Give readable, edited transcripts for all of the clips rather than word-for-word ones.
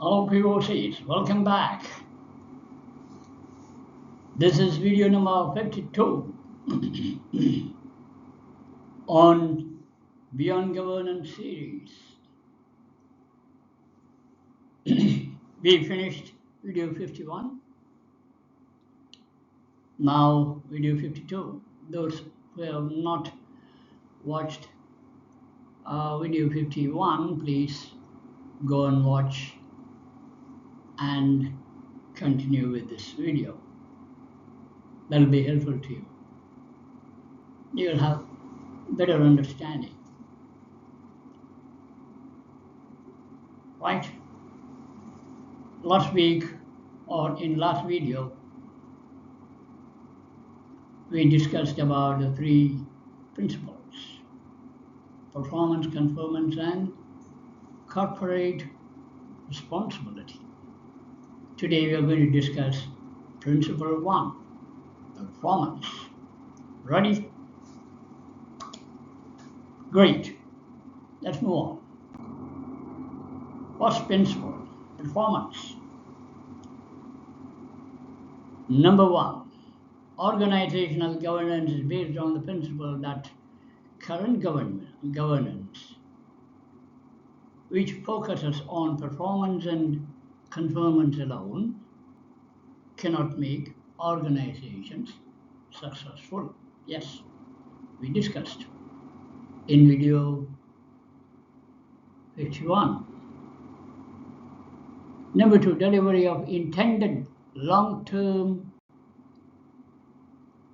Hello POCs, welcome back. This is video number 52 on Beyond Governance series. We finished video 51. Now video 52. Those who have not watched video 51, please go and watch and continue with this video. That will be helpful to you. You will have better understanding. Right? Last week or in last video, we discussed about the three principles: performance, conformance, and corporate responsibility. Today we are going to discuss principle 1, performance. Ready? Great. Let's move on. First principle, performance. Number 1, organizational governance is based on the principle that current governance, which focuses on performance and conformance alone, cannot make organizations successful. Yes, we discussed in video 51. Number 2, delivery of intended long-term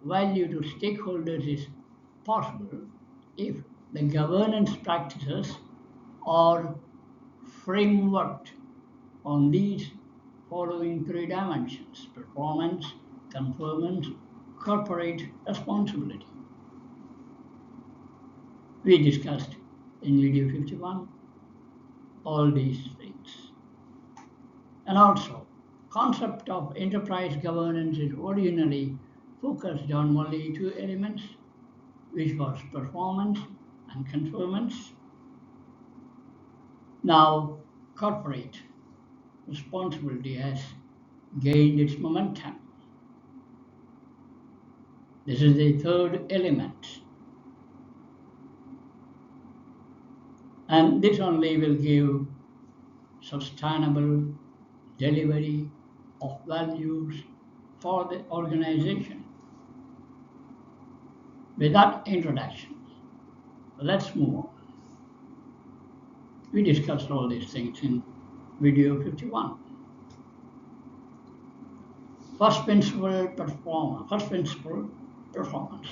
value to stakeholders is possible if the governance practices are frameworked on these following three dimensions: performance, conformance, corporate responsibility. We discussed in video 51 all these things. And also, concept of enterprise governance is originally focused on only two elements, which was performance and conformance. Now, corporate responsibility has gained its momentum. This is the third element. And this only will give sustainable delivery of values for the organization. With that introduction, let's move on. We discussed all these things in video 51. First principle, performance.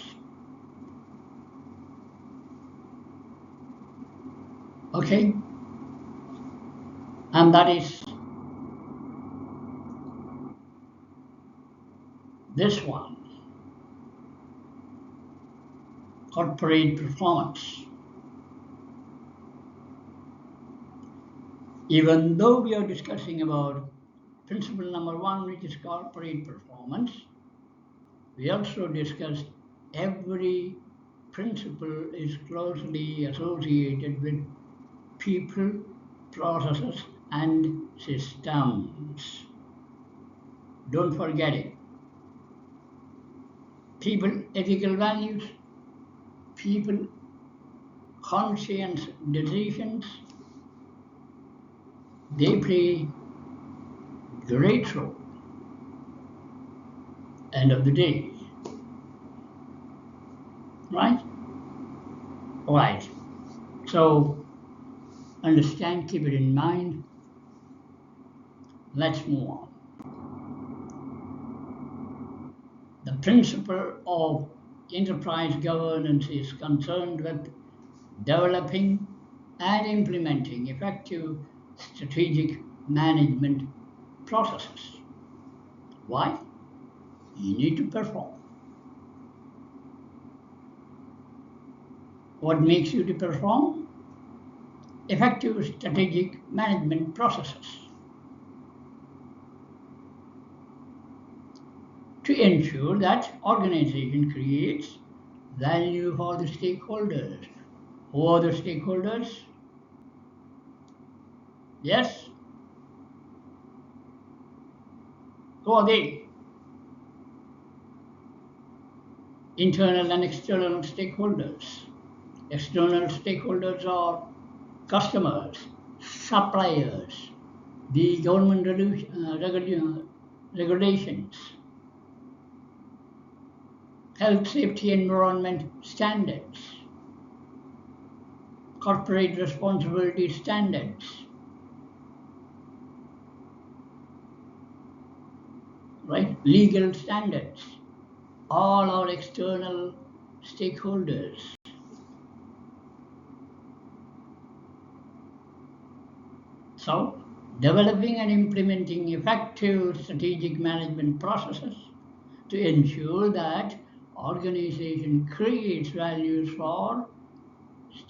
Okay? And that is this one, corporate performance. Even though we are discussing about principle number 1, which is corporate performance, we also discussed every principle is closely associated with people, processes, and systems. Don't forget it. People, ethical values, people, conscious decisions, they play great role. End of the day. Right? Right. So, understand, keep it in mind. Let's move on. The principle of enterprise governance is concerned with developing and implementing effective strategic management processes. Why? You need to perform. What makes you to perform? Effective strategic management processes. To ensure that organization creates value for the stakeholders. Who are the stakeholders? Yes, Who are they? Internal and external stakeholders. External stakeholders are customers, suppliers, the government regulations, health, safety, environment standards, corporate responsibility standards, right? Legal standards. All our external stakeholders. So, developing and implementing effective strategic management processes to ensure that organization creates values for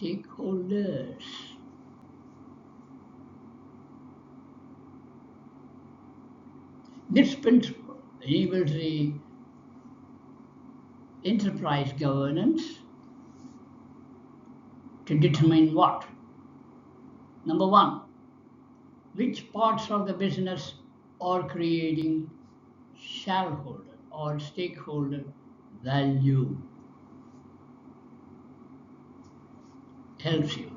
stakeholders. This principle enables the enterprise governance to determine what? Number one, which parts of the business are creating shareholder or stakeholder value. Helps you.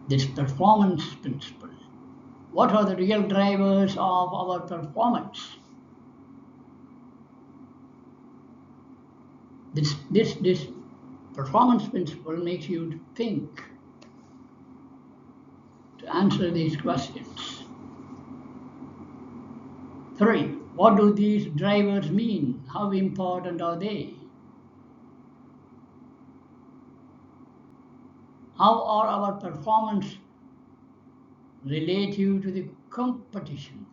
This performance principle. What are the real drivers of our performance? This performance principle makes you think to answer these questions. 3. What do these drivers mean? How important are they? How are our performance relative to the competition?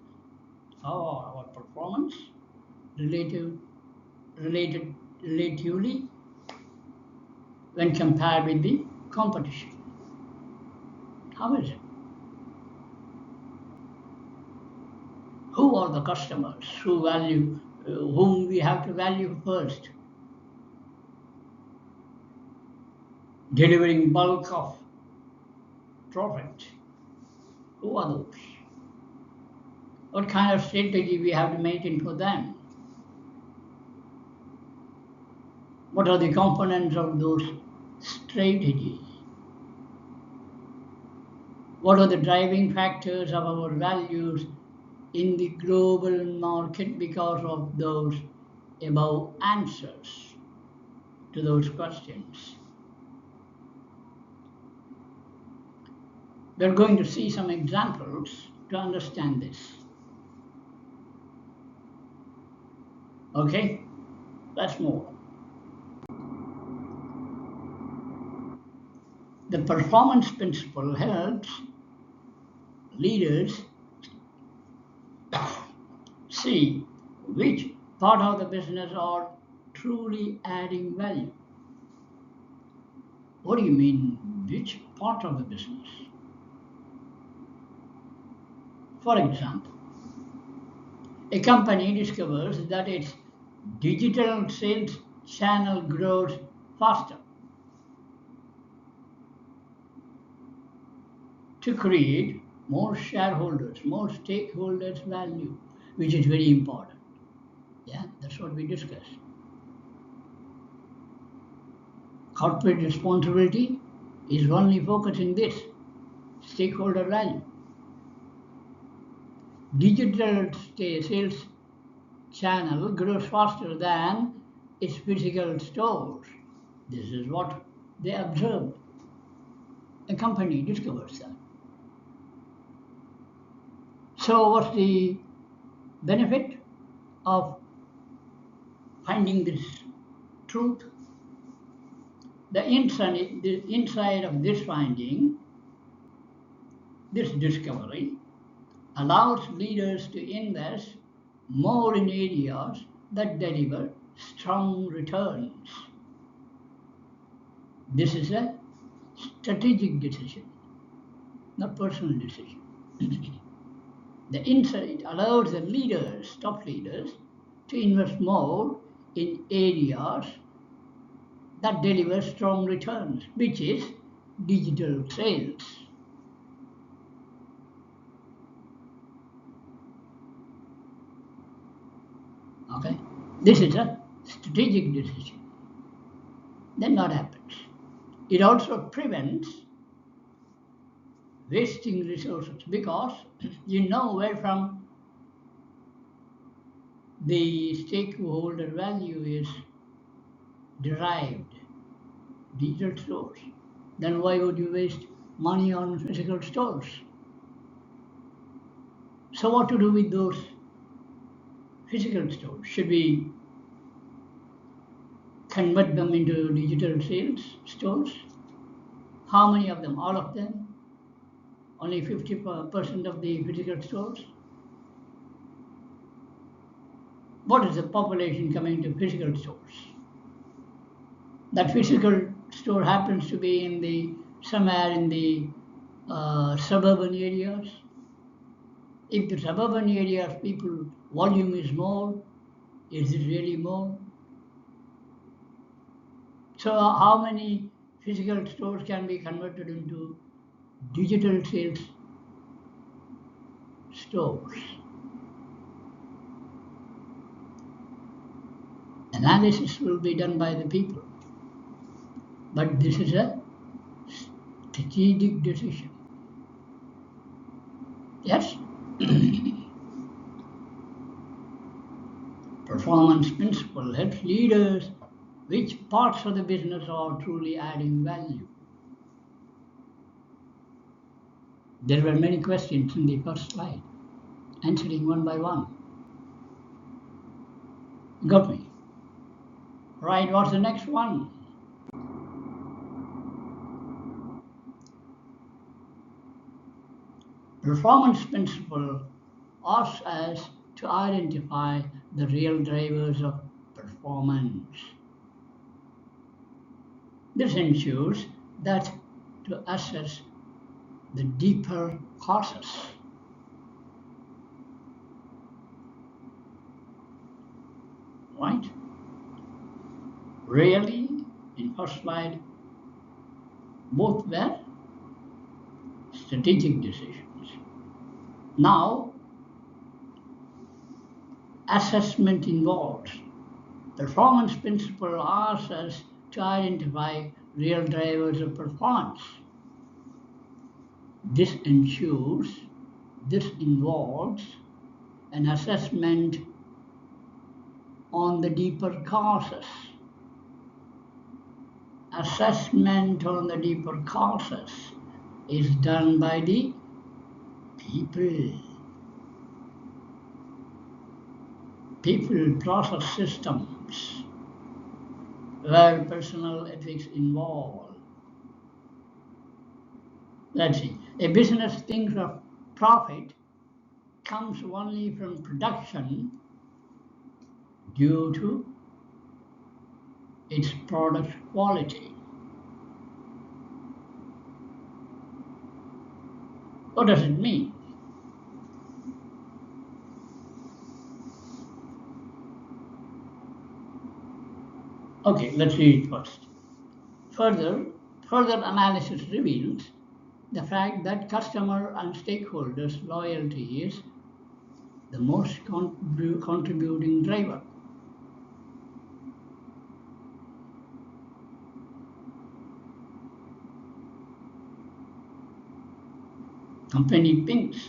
How are our performance relatively when compared with the competition? How is it? Who are the customers whom we have to value first? Delivering bulk of profit. Who are those? What kind of strategy we have to maintain for them? What are the components of those strategies? What are the driving factors of our values in the global market because of those above answers to those questions? We're going to see some examples to understand this. Okay, let's move on. The performance principle helps leaders see which part of the business are truly adding value. What do you mean, which part of the business? For example, a company discovers that its digital sales channel grows faster. To create more shareholders, more stakeholders value, which is very important. Yeah, that's what we discussed. Corporate responsibility is only focusing this stakeholder value. Digital sales channel grows faster than its physical stores. This is what they observed. A company discovers that. So what's the benefit of finding this truth? The inside of this finding, this discovery, allows leaders to invest more in areas that deliver strong returns. This is a strategic decision, not personal decision. The insight allows the leaders, top leaders, to invest more in areas that deliver strong returns, which is digital sales. Okay? This is a strategic decision. Then what happens? It also prevents wasting resources because you know where from the stakeholder value is derived, digital stores. Then why would you waste money on physical stores? So what to do with those physical stores? Should we convert them into digital sales stores? How many of them? All of them? Only 50% of the physical stores? What is the population coming to physical stores? That physical store happens to be in the somewhere in the suburban areas. If the suburban areas people volume is more, is it really more? So how many physical stores can be converted into digital sales stores? Analysis will be done by the people. But this is a strategic decision. Yes? Performance principle helps leaders which parts of the business are truly adding value. There were many questions in the first slide, answering one by one. Got me? Right, what's the next one? Performance principle asks us to identify the real drivers of performance. This ensures that to assess the deeper causes. Right? Really, in first slide, both were strategic decisions. Now, assessment involves. Performance principle asks us to identify real drivers of performance. This involves an assessment on the deeper causes. Assessment on the deeper causes is done by the people. People process systems where personal ethics involved. Let's see. A business thinks of profit comes only from production due to its product quality. What does it mean? Okay, let's read it first. Further analysis reveals the fact that customer and stakeholders' loyalty is the most contributing driver. Company thinks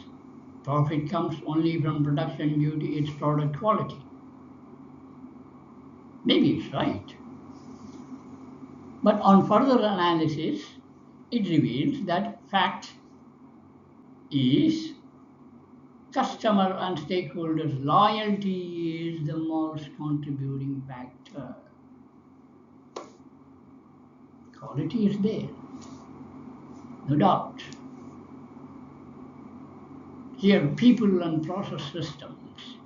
profit comes only from production due to its product quality. Maybe it's right. But on further analysis, it reveals that fact is customer and stakeholders' loyalty is the most contributing factor. Quality is there, no doubt. Here, people and process systems,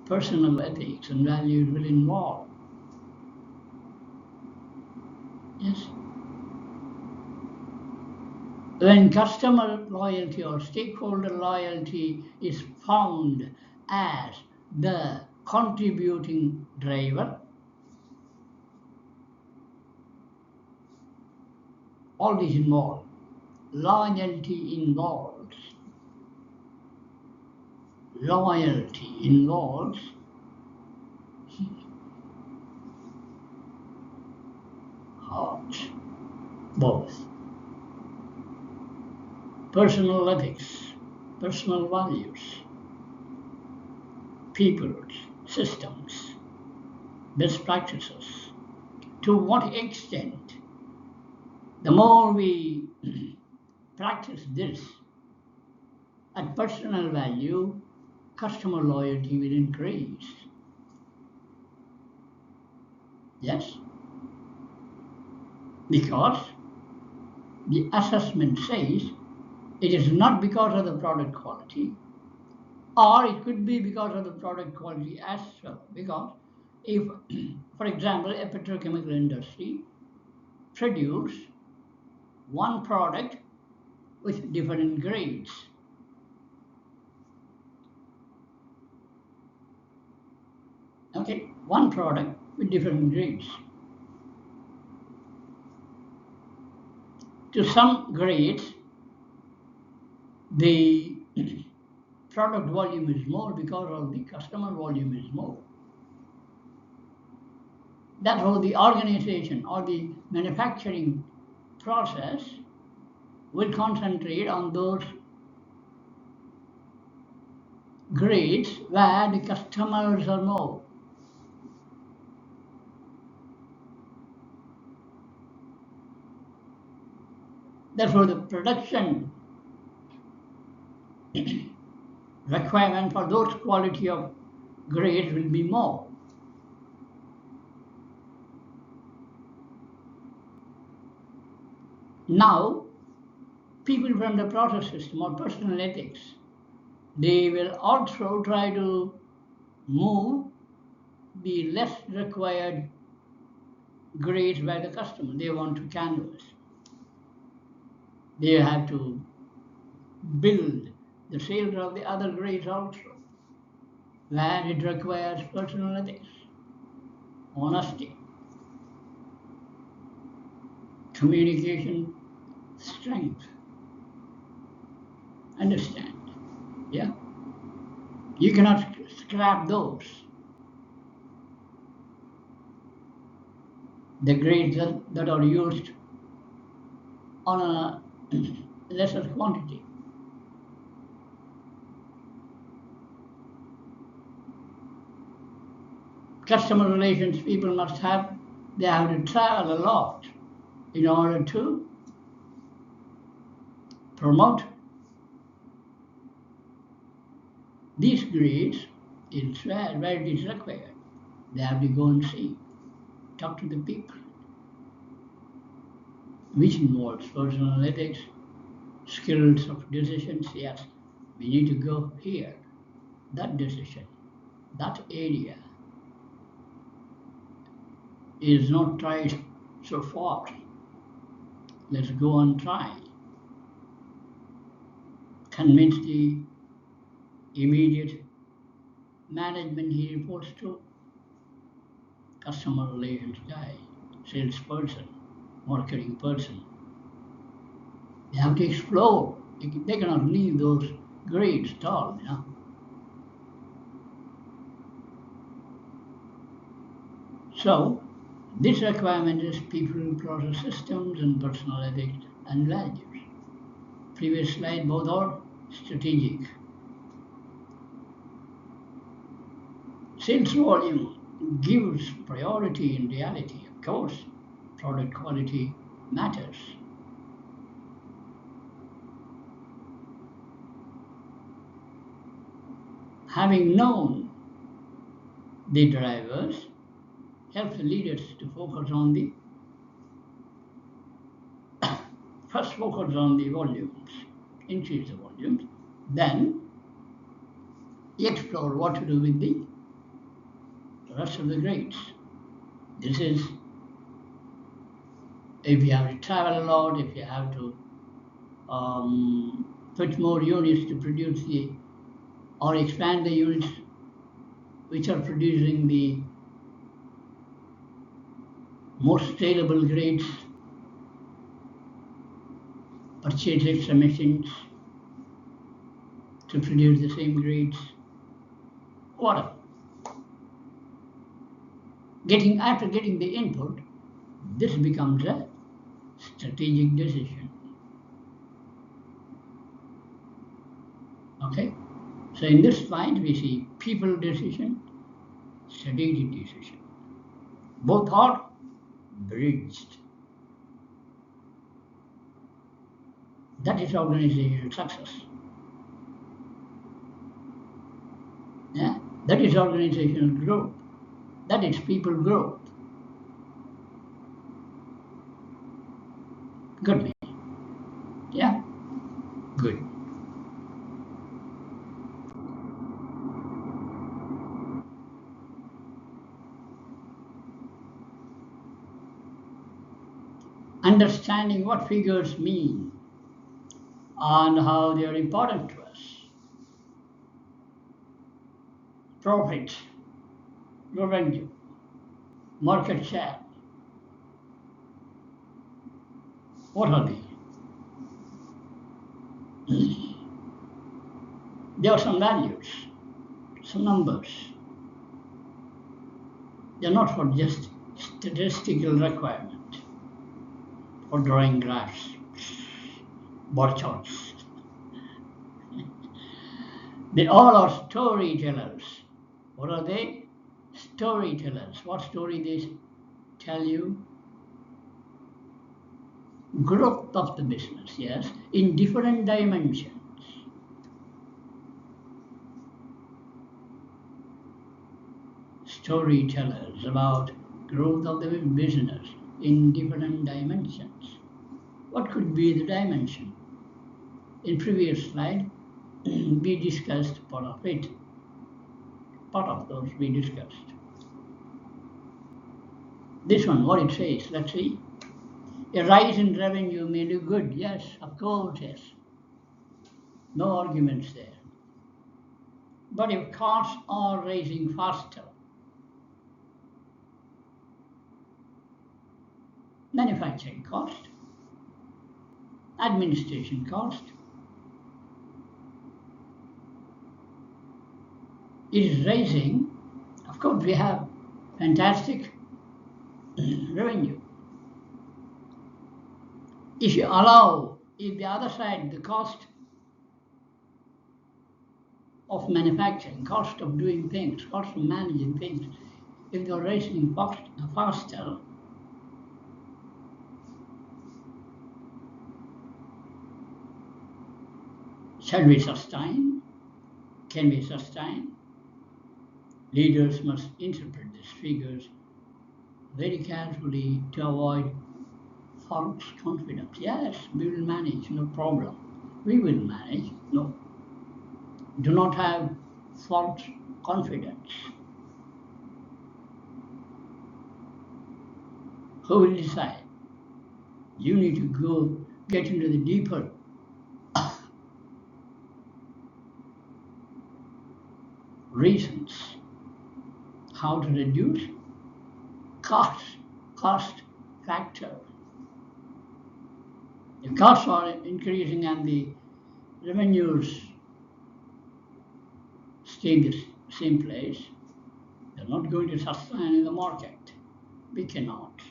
personal ethics and values will involve. Yes. When customer loyalty or stakeholder loyalty is found as the contributing driver, all these involved. Loyalty involves heart, both. Personal ethics, personal values, peoples, systems, best practices. To what extent, the more we practice this at personal value, customer loyalty will increase. Yes, because the assessment says it is not because of the product quality, or it could be because of the product quality as well. Because if, for example, a petrochemical industry produce one product with different grades, okay, one product with different grades. To some grades, the product volume is more because of the customer volume is more. That's how the organization or the manufacturing process will concentrate on those grades where the customers are more. Therefore, the production requirement for those quality of grades will be more. Now, people from the process system or personal ethics, they will also try to move the less required grades by the customer. They want to canvas. They have to build the sales of the other grades also, where it requires personal ethics, honesty, communication, strength. Understand? Yeah? You cannot scrap those. The grades that are used on a lesser quantity. Customer relations people must have, they have to travel a lot in order to promote these grades elsewhere where it is required. They have to go and see, talk to the people, which involves personal ethics, skills of decisions. Yes, we need to go here, that decision, that area is not tried so far. Let's go and try. Convince the immediate management he reports to, customer relations guy, salesperson, marketing person. They have to explore. They cannot leave those grades at all, you know. So, this requirement is people, process systems, and personal ethics and values. Previous slide, both are strategic. Sales volume gives priority in reality. Of course, product quality matters. Having known the drivers helps the leaders to focus on the first focus on the volumes, increase the volumes, then explore what to do with the rest of the grades. This is if you have to travel a lot, if you have to put more units to produce the or expand the units which are producing the most saleable grades, purchase extra machines to produce the same grades, whatever. After getting the input, This becomes a strategic decision. Okay? So in this slide, we see people decision, strategic decision. Both are bridged. That is organizational success. Yeah? That is organizational growth. That is people growth. Good me. Yeah? Good. Understanding what figures mean and how they are important to us. Profit, revenue, market share. What are they? There are some values, some numbers. They're not for just statistical requirement, for drawing graphs, bar charts. They all are storytellers. What are they? Storytellers. What story they tell you? Growth of the business, yes, in different dimensions. Storytellers about growth of the business in different dimensions. What could be the dimension? In previous slide, we discussed part of it. Part of those we discussed. This one, what it says, let's see. A rise in revenue may look good. Yes, of course, yes. No arguments there. But if costs are rising faster, manufacturing cost, administration cost, is rising, of course we have fantastic revenue. If you allow, if the other side, the cost of manufacturing, cost of doing things, cost of managing things, if they're rising faster, shall we sustain? Can we sustain? Leaders must interpret these figures very carefully to avoid false confidence. Yes, we will manage, no problem. We will manage, no. Do not have false confidence. Who will decide? You need to go get into the deeper reasons. How to reduce cost factor. If costs are increasing and the revenues stay in the same place, they're not going to sustain in the market. We cannot.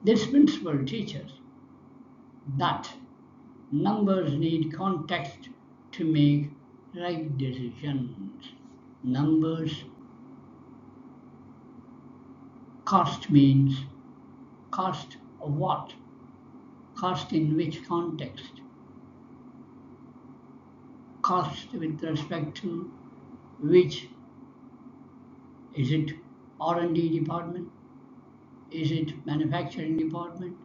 This principle teaches that numbers need context to make right decisions. Numbers, cost means cost of what? Cost in which context? Cost with respect to which? Is it R&D department? Is it manufacturing department?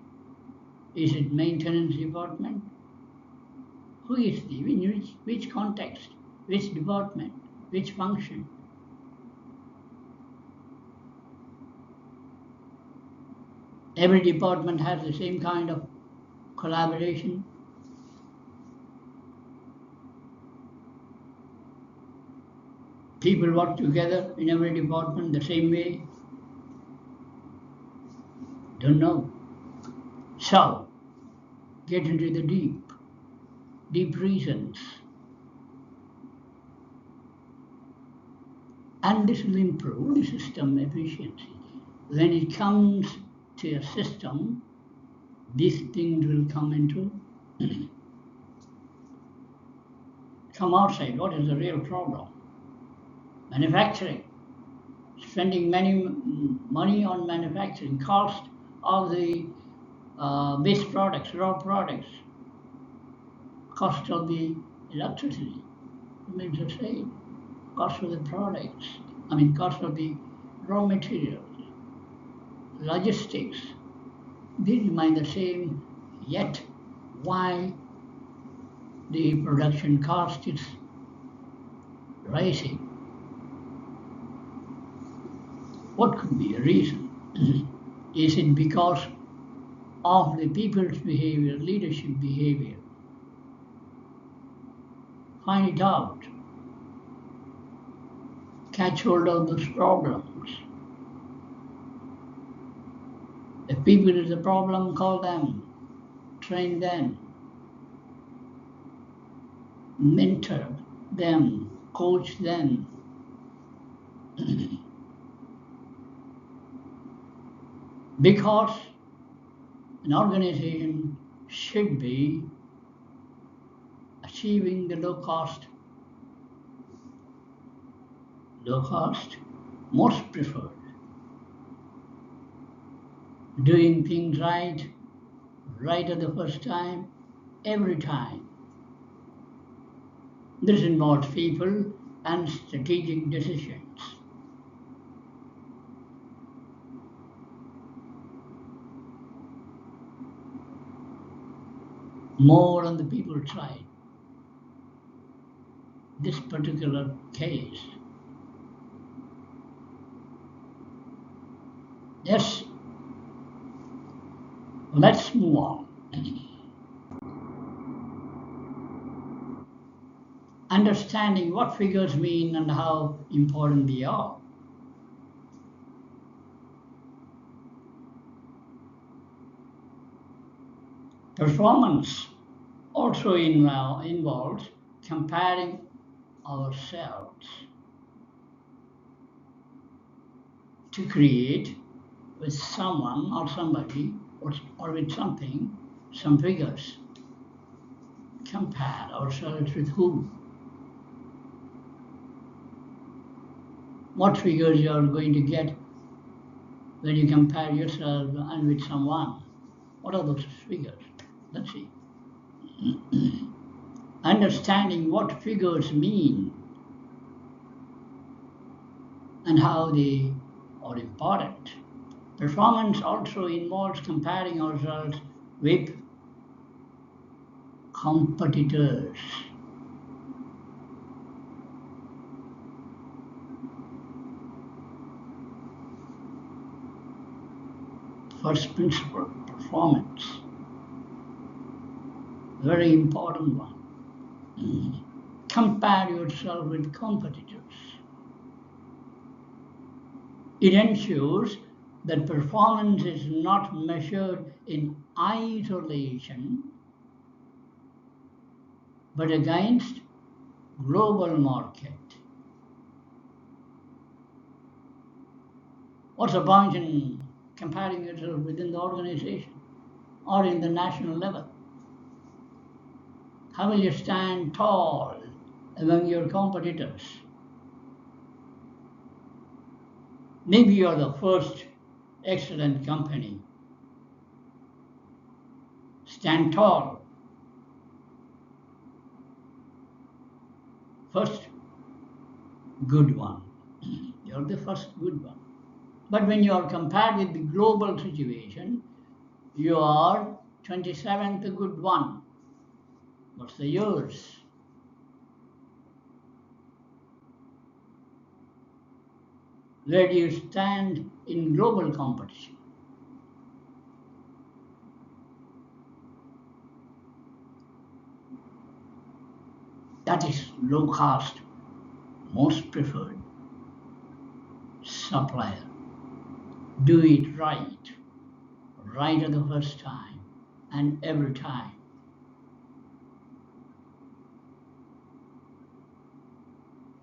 Is it maintenance department? Who is the, in which context? Which department? Which function? Every department has the same kind of collaboration. People work together in every department the same way. Don't know. So, get into the deep reasons. And this will improve the system efficiency. When it comes to a system, these things will come outside. What is the real problem? Manufacturing. Spending many money on manufacturing, cost of the base products, raw products, cost of the electricity remains the same. Cost of the products, cost of the raw materials, logistics, they remain the same, yet why the production cost is rising? What could be a reason? Is it because of the people's behavior, leadership behavior? Find it out. Catch hold of those problems. If people is a problem, call them, train them, mentor them, coach them. Because an organization should be achieving the low cost, most preferred, doing things right at the first time, every time. This involves people and strategic decisions. More on the people side. This particular case. Yes, let's move on. Understanding what figures mean and how important they are. Performance also involves comparing ourselves to create with someone or somebody or with something, some figures. Compare ourselves with who? What figures you are going to get when you compare yourself and with someone? What are those figures? Let's see. Understanding what figures mean and how they are important. Performance also involves comparing ourselves with competitors. First principle, performance. Very important one. Compare yourself with competitors. It ensures that performance is not measured in isolation, but against global market. What's the point in comparing yourself within the organization or in the national level? How will you stand tall among your competitors? Maybe you're the first excellent company. Stand tall. First good one. You're the first good one. But when you are compared with the global situation, you are 27th good one. What's the yours? Where do you stand in global competition? That is low cost, most preferred supplier. Do it right at the first time and every time.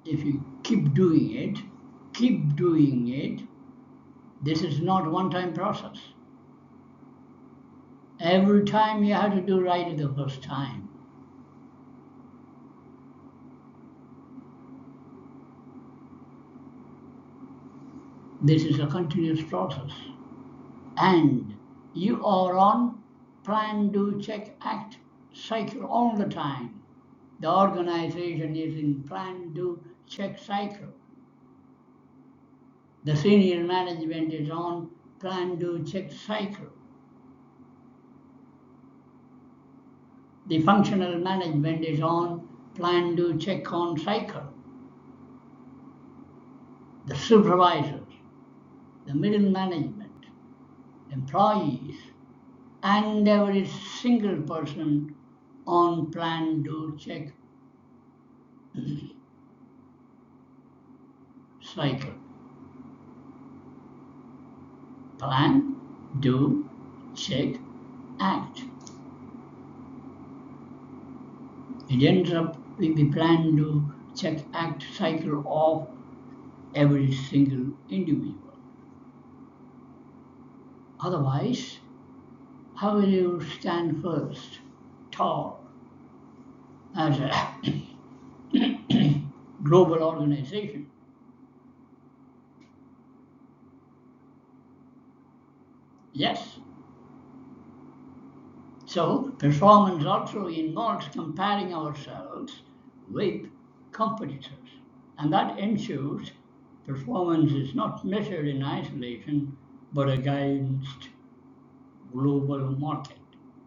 If you keep doing it, keep doing it. This is not a one-time process. Every time you have to do right the first time. This is a continuous process. And you are on plan, do, check, act cycle all the time. The organization is in plan, do, check cycle. The senior management is on plan, do, check cycle. The functional management is on plan, do, check on cycle. The supervisors, the middle management, employees, and every single person on plan, do, check cycle. Plan, do, check, act. It ends up with the plan, do, check, act cycle of every single individual. Otherwise, how will you stand first, tall, as a global organization? Yes. So, performance also involves comparing ourselves with competitors, and that ensures performance is not measured in isolation but against global market.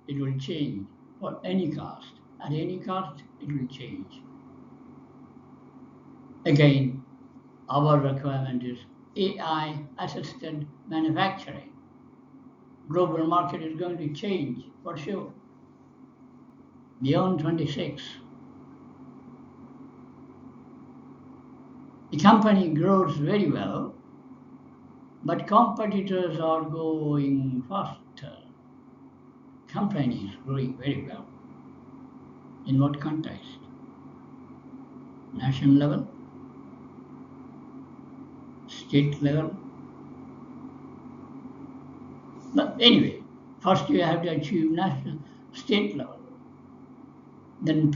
It will change for any cost. At any cost, it will change. Again, our requirement is AI assisted manufacturing. Global market is going to change for sure. Beyond 26, the company grows very well, but competitors are going faster. Company is growing very well. In what context? National level? State level? But anyway, first you have to achieve national, state level, then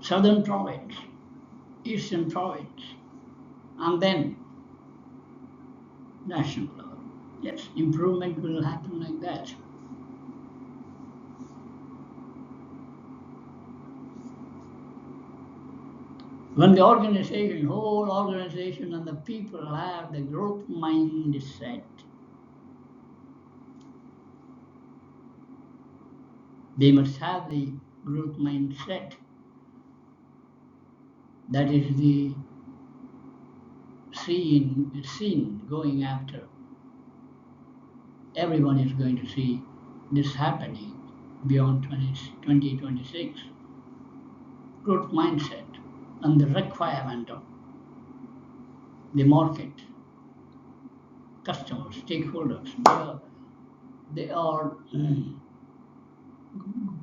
southern province, eastern province, and then national level. Yes, improvement will happen like that. When the organization, whole organization and the people have the growth mindset, they must have the growth mindset. That is the scene going after. Everyone is going to see this happening beyond 2026. Growth mindset and the requirement of the market, customers, stakeholders. They are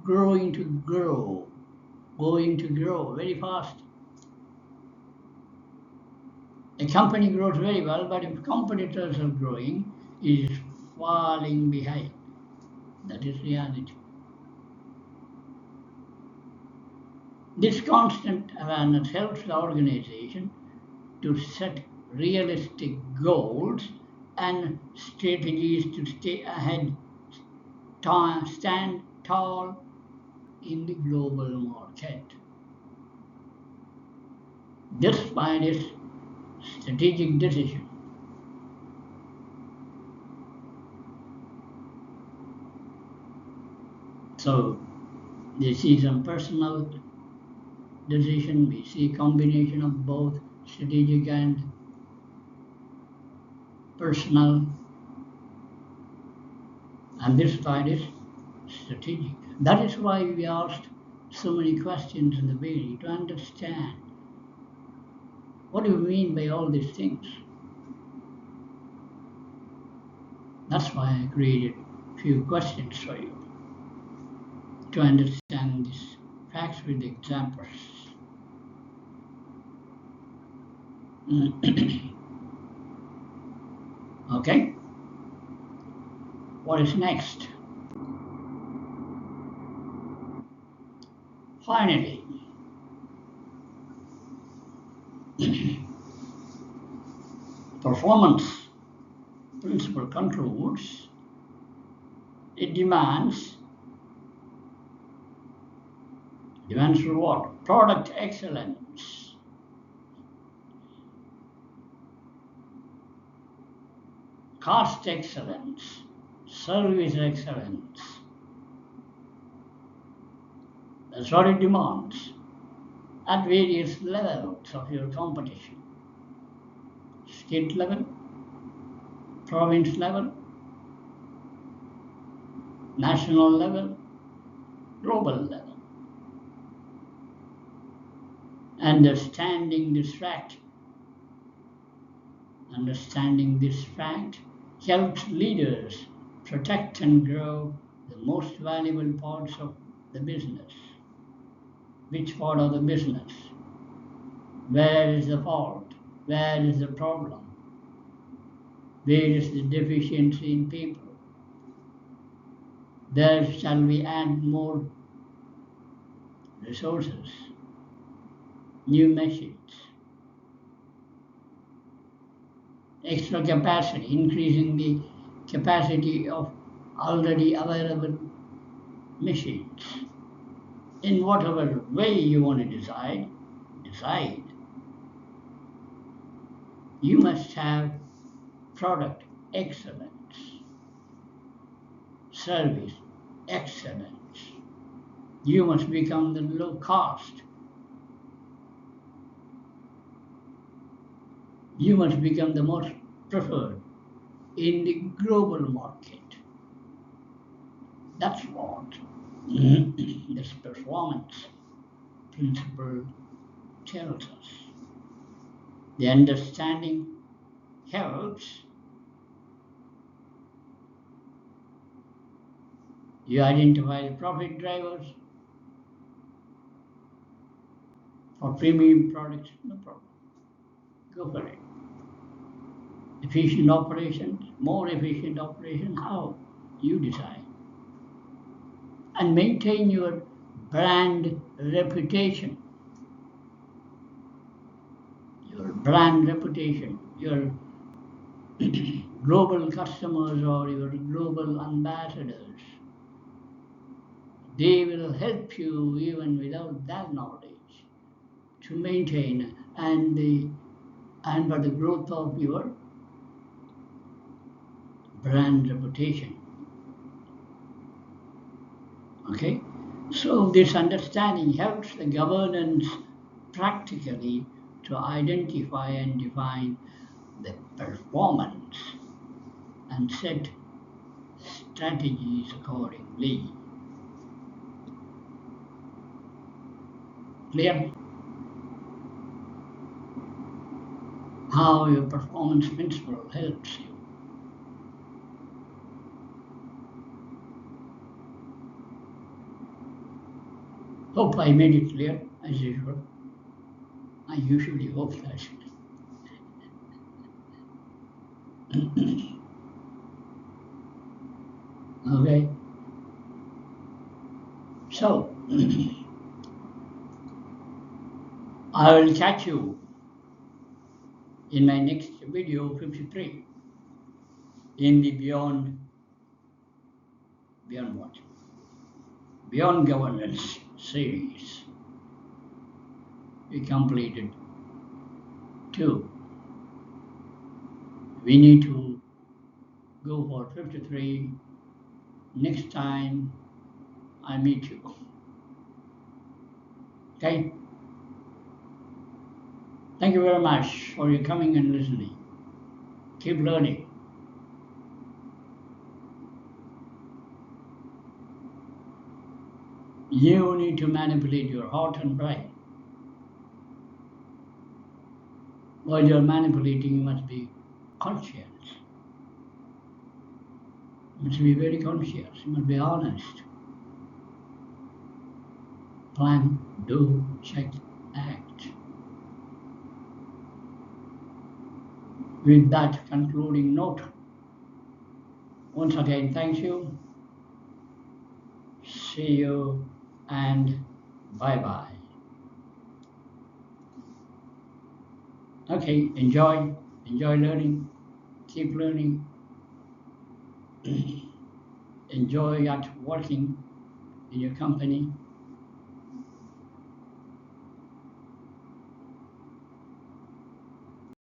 going to grow very fast. A company grows very well, but if competitors are growing, it is falling behind. That is reality. This constant awareness helps the organization to set realistic goals and strategies to stay ahead, stand tall in the global market. Despite its strategic decision. So they see some personal decision, we see combination of both strategic and personal, and this side is strategic. That is why we asked so many questions in the beginning to understand what do you mean by all these things. That's why I created a few questions for you to understand these facts with examples. Okay? What is next? Finally, performance principle concludes it demands what? Product excellence, cost excellence, service excellence. That's what it demands at various levels of your competition. State level, province level, national level, global level. Understanding this fact helps leaders protect and grow the most valuable parts of the business. Which part of the business? Where is the fault? Where is the problem? Where is the deficiency in people? There shall we add more resources, new machines, extra capacity, increasing the capacity of already available machines. In whatever way you want to decide, you must have product excellence, service excellence. You must become the low cost. You must become the most preferred in the global market. That's what this performance principle tells us. The understanding helps you identify the profit drivers for premium products, no problem. Go for it. Efficient operations, more efficient operation, how? You decide. And maintain your brand reputation. Your brand reputation, your global customers or your global ambassadors, they will help you even without that knowledge to maintain and for the growth of your brand reputation. Okay? So this understanding helps the governance practically to identify and define the performance and set strategies accordingly. Clear? How your performance principle helps you. Hope I made it clear as usual. I usually hope that. Okay. So I will catch you in my next video 53 in the beyond what? Beyond Governance series. We completed 2. We need to go for 53 next time I meet you. Okay? Thank you very much for your coming and listening. Keep learning. You need to manipulate your heart and brain. While you're manipulating, you must be conscious. You must be very conscious. You must be honest. Plan, do, check, act. With that concluding note, Once again, thank you. See you and bye bye. Okay, enjoy learning, keep learning, enjoy at working in your company.